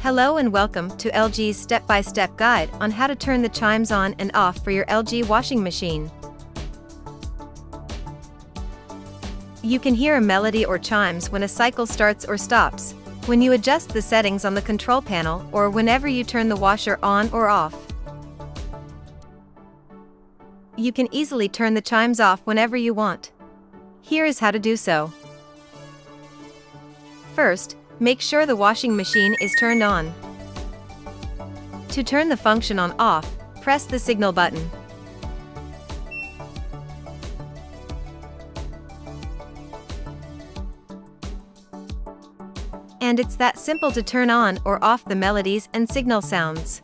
Hello and welcome to LG's step-by-step guide on how to turn the chimes on and off for your LG washing machine. You can hear a melody or chimes when a cycle starts or stops, when you adjust the settings on the control panel, or whenever you turn the washer on or off. You can easily turn the chimes off whenever you want. Here is how to do so. First, make sure the washing machine is turned on. To turn the function on/off, press the signal button. And it's that simple to turn on or off the melodies and signal sounds.